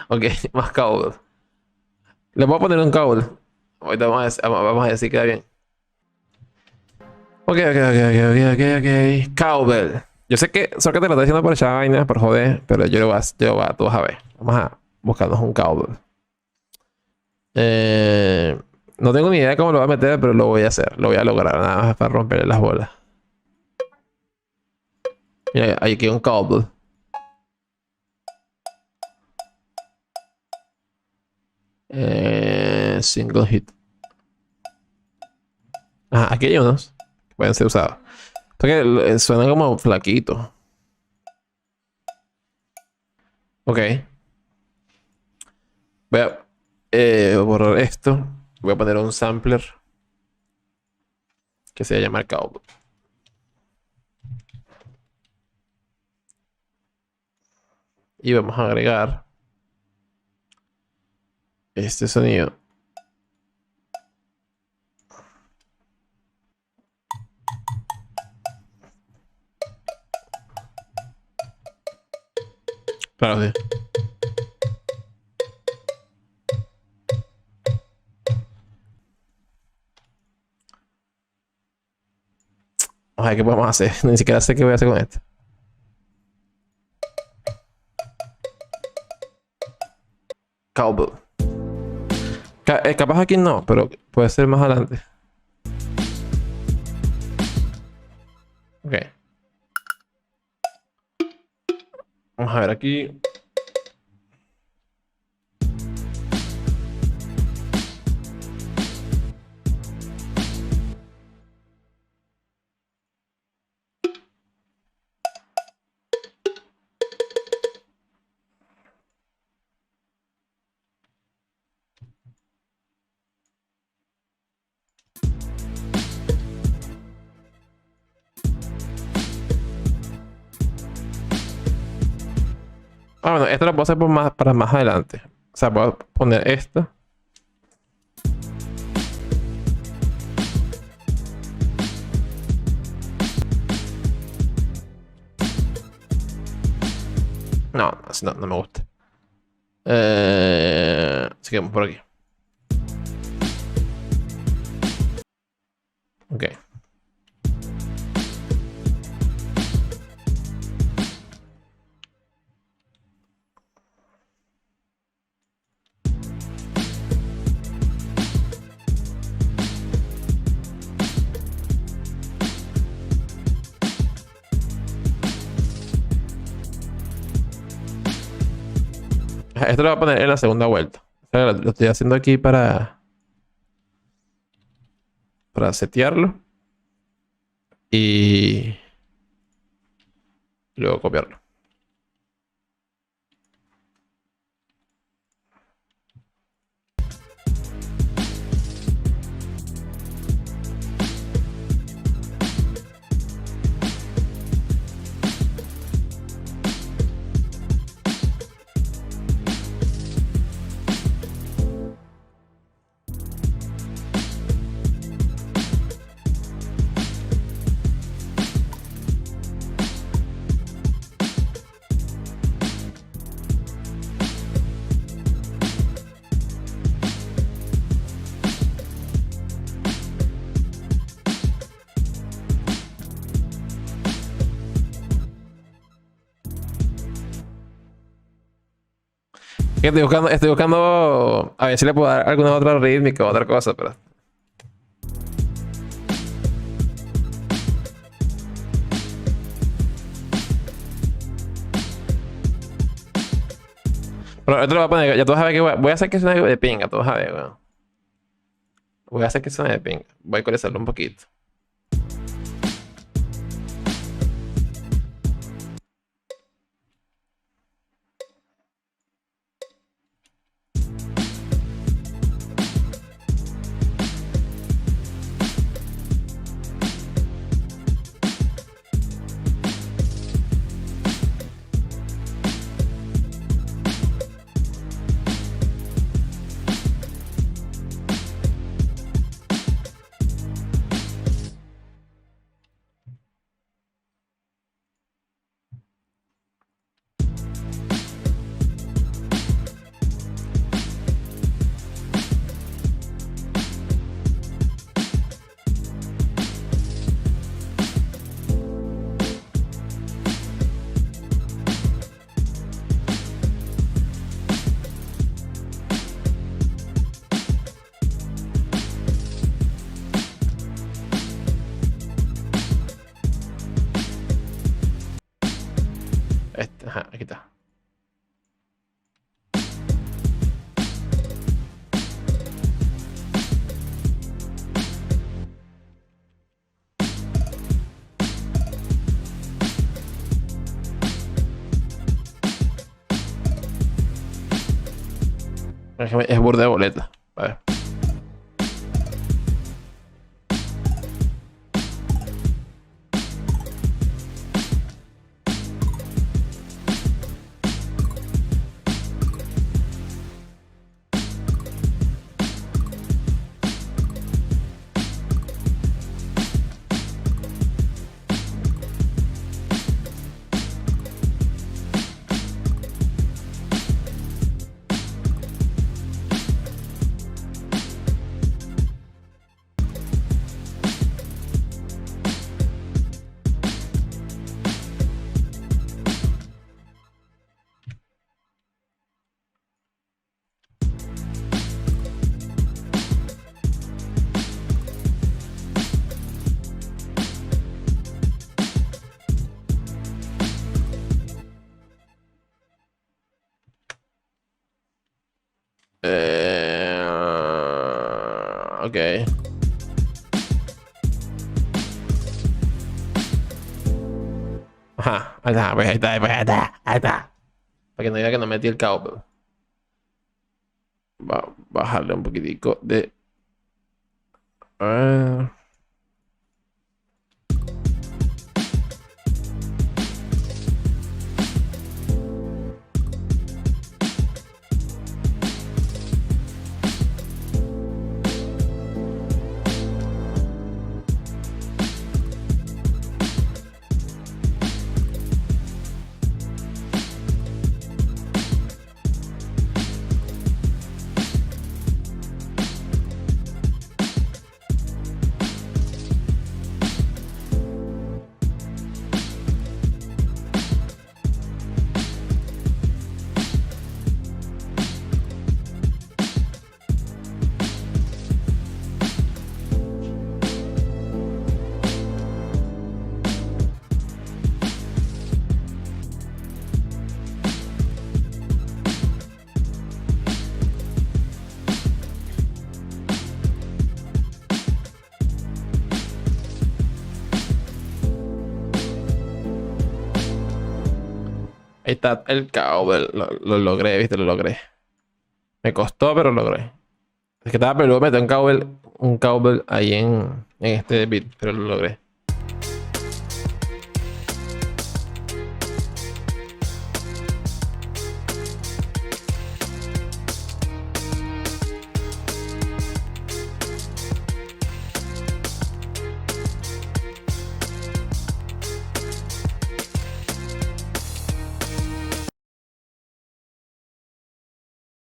Ok, más Cowbell. Le voy a poner un Cowbell. Ahorita vamos a decir que queda bien. Ok, ok, ok, ok, ok, ok, ok. Cowbell. Yo sé que solo que te lo estoy diciendo por echar vaina, por joder, pero tú vas a ver. Vamos a buscarnos un Cowbell. Eh, no tengo ni idea de cómo lo voy a meter, pero lo voy a hacer. Lo voy a lograr, nada más para romperle las bolas. Mira, hay aquí un Cowbell. Single hit. Ajá, aquí hay unos que pueden ser usados. Porque suenan como flaquitos. Ok. Voy a borrar esto. Voy a poner un sampler que se llama Cowbell. Y vamos a agregar este sonido. Claro, sí. Vamos a ver qué podemos hacer. Ni siquiera sé qué voy a hacer con esto. Cowbell. Capaz aquí no, pero puede ser más adelante. Ok. Vamos a ver aquí. Ah, bueno, esto lo puedo hacer para más adelante. O sea, puedo poner esto. No, así no, no me gusta. Así que vamos por aquí. Ok. Esto lo voy a poner en la segunda vuelta. O sea, lo estoy haciendo aquí para setearlo. Y luego copiarlo. Que estoy buscando a ver si le puedo dar alguna otra rítmica o otra cosa, pero. Pero esto lo voy a poner, ya tú vas a ver que voy a hacer que suene de pinga, tú vas a ver, weón. Voy a hacer que suene de pinga. Voy a ecualizarlo un poquito. Este, ajá, aquí está. Es burda de boleta. A ver. Ok. Ajá, ahí está, pues ahí está, pues ahí está, ahí está. Para que no diga que no metí el cowbell. Va a bajarle un poquitico de. Ah, ahí está el cowbell. Lo logré, viste, lo logré. Me costó, pero lo logré. Es que estaba peludo meter un cowbell ahí en este beat, pero lo logré.